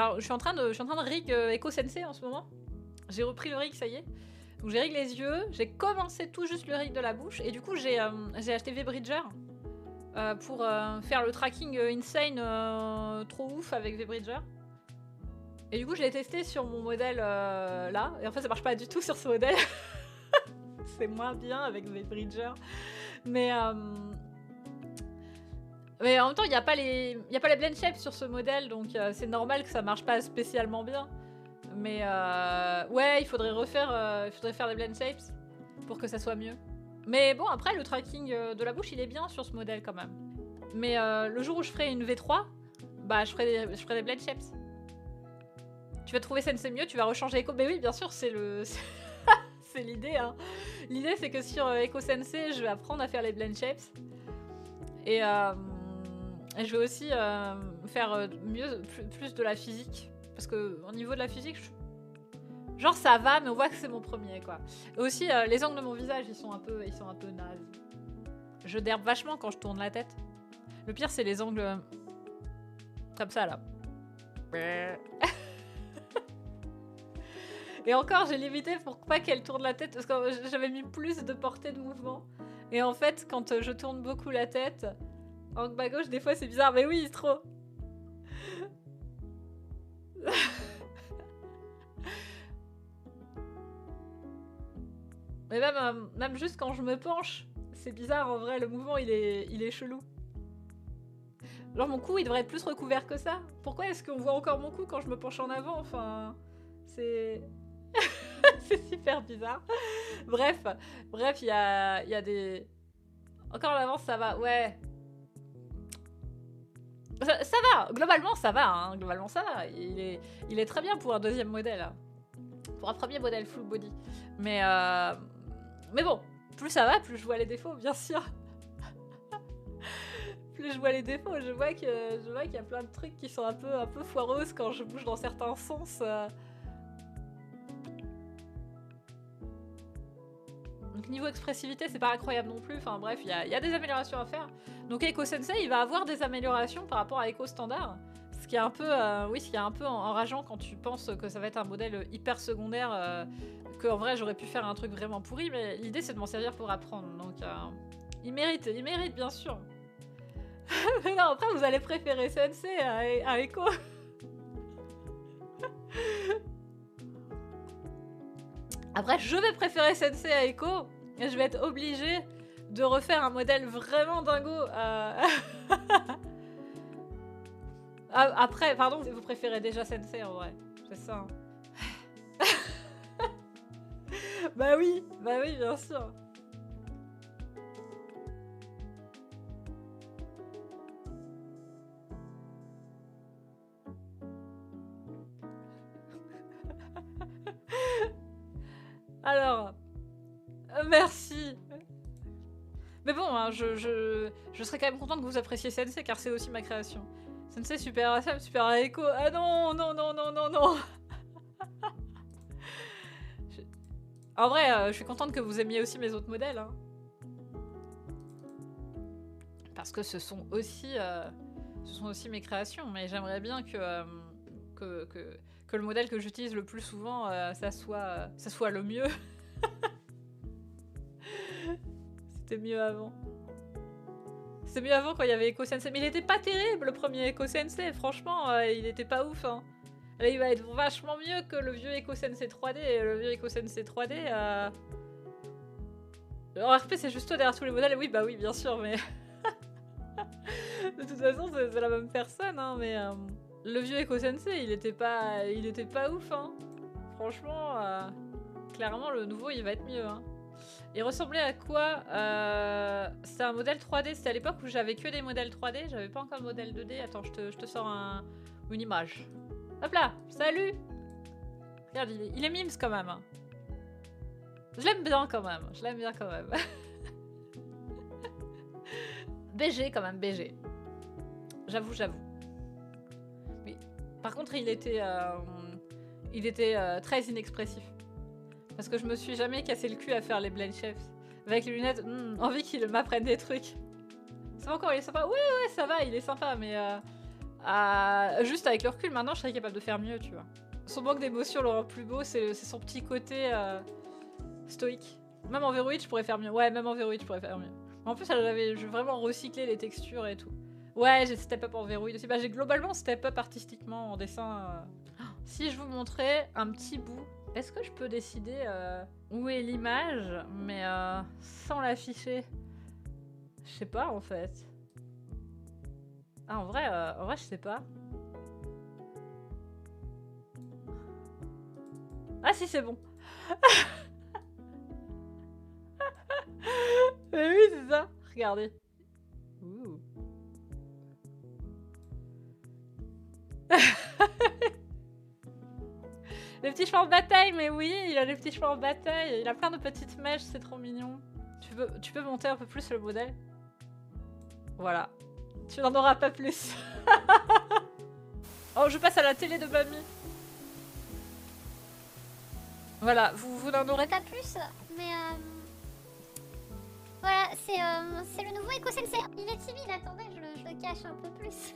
Alors, je suis en train de rig Echo Sensei en ce moment. J'ai repris le rig, ça y est. Donc j'ai rig les yeux, j'ai commencé tout juste le rig de la bouche, et du coup j'ai acheté V-Bridger pour faire le tracking insane trop ouf avec V-Bridger. Et du coup je l'ai testé sur mon modèle là, et en fait ça marche pas du tout sur ce modèle. C'est moins bien avec V-Bridger. Mais en même temps il n'y a pas les blend shapes sur ce modèle, donc c'est normal que ça marche pas spécialement bien. Mais ouais, il faudrait faire des blend shapes pour que ça soit mieux. Mais bon, après, le tracking de la bouche, il est bien sur ce modèle quand même. Mais le jour où je ferai une V3, bah je ferai des blend shapes. Tu vas trouver Sensei mieux, tu vas rechanger Echo. Mais oui, bien sûr, c'est l'idée. Hein. L'idée, c'est que sur Echo Sensei, je vais apprendre à faire les blend shapes. Et je vais aussi faire plus de la physique. Parce que au niveau de la physique, genre ça va, mais on voit que c'est mon premier, quoi. Et aussi, les angles de mon visage, ils sont un peu nazes. Je derbe vachement quand je tourne la tête. Le pire, c'est les angles comme ça, là. Et encore, j'ai limité pour pas qu'elle tourne la tête, parce que j'avais mis plus de portée de mouvement. Et en fait, quand je tourne beaucoup la tête, en bas gauche, des fois, c'est bizarre. Mais oui, c'est trop. Mais même juste quand je me penche, c'est bizarre en vrai, le mouvement il est chelou. Genre mon cou il devrait être plus recouvert que ça. Pourquoi est-ce qu'on voit encore mon cou quand je me penche en avant? Enfin, c'est... c'est super bizarre. Bref, il y a des... Encore à l'avance ça va, ouais. Ça va, globalement ça va, hein. Globalement ça va. Il est très bien pour un deuxième modèle. Hein. Pour un premier modèle full body. Mais bon, plus ça va, plus je vois les défauts, bien sûr. Plus je vois les défauts, je vois qu'il y a plein de trucs qui sont un peu foireuses quand je bouge dans certains sens. Donc niveau expressivité, c'est pas incroyable non plus. Enfin bref, il y a des améliorations à faire. Donc Echo Sensei, il va avoir des améliorations par rapport à Echo Standard. Ce qui est un peu, enrageant quand tu penses que ça va être un modèle hyper secondaire, qu'en vrai j'aurais pu faire un truc vraiment pourri, mais l'idée c'est de m'en servir pour apprendre. Donc il mérite bien sûr. Mais non, après vous allez préférer Sensei à Echo. Après je vais préférer Sensei à Echo, et je vais être obligée de refaire un modèle vraiment dingo. Après, pardon, vous préférez déjà Sensei en vrai. C'est ça. Hein. Bah oui, bien sûr. Alors, merci. Mais bon, hein, je serais quand même contente que vous appréciez Sensei, car c'est aussi ma création. Sensei super à Sam, super à Echo. Ah non. En vrai, je suis contente que vous aimiez aussi mes autres modèles. Hein. Parce que ce sont aussi mes créations. Mais j'aimerais bien que le modèle que j'utilise le plus souvent, ça soit le mieux. C'était mieux avant. C'était mieux avant quand il y avait Echo Sensei. Mais il était pas terrible le premier Echo Sensei. Franchement, il était pas ouf. Hein. Là, il va être vachement mieux que le vieux Echo Sensei 3D. Et le vieux Echo Sensei 3D... En RP, c'est juste toi derrière tous les modèles. Oui, bah oui, bien sûr, mais... De toute façon, c'est la même personne, hein, mais... Le vieux Echo Sensei, il était pas ouf, hein. Franchement, clairement, le nouveau, il va être mieux, hein. Il ressemblait à quoi? C'était un modèle 3D. C'était à l'époque où j'avais que des modèles 3D. J'avais pas encore de modèle 2D. Attends, je te sors une image. Hop là, salut. Regarde, il est mimes quand même. Hein. Je l'aime bien quand même. BG quand même, BG. J'avoue. Mais, par contre, il était très inexpressif. Parce que je me suis jamais cassé le cul à faire les blend shapes. Avec les lunettes, envie qu'il m'apprenne des trucs. Ça va encore, il est sympa. Ouais, ça va, il est sympa, mais Juste avec le recul, maintenant je serais capable de faire mieux, tu vois. Son manque d'émotion le rend plus beau, c'est son petit côté stoïque. Même en Vero 8, je pourrais faire mieux. Ouais, même en Vero 8, je pourrais faire mieux. En plus, j'avais vraiment recyclé les textures et tout. Ouais, j'ai step up en Vero 8 aussi. Bah, j'ai globalement step up artistiquement en dessin. Si je vous montrais un petit bout, est-ce que je peux décider où est l'image, mais sans l'afficher? Je sais pas en fait. Ah, en vrai, je sais pas. Ah si, c'est bon. Mais oui, c'est ça. Regardez. Ouh. Les petits chevaux en bataille, mais oui, il a les petits chevaux en bataille. Il a plein de petites mèches, c'est trop mignon. Tu peux monter un peu plus le modèle? Voilà. Tu n'en auras pas plus. Oh, je passe à la télé de mamie. Voilà, vous n'en aurez pas plus, mais voilà, c'est le nouveau Eco Sensei. Il est timide, attendez, je le cache un peu plus.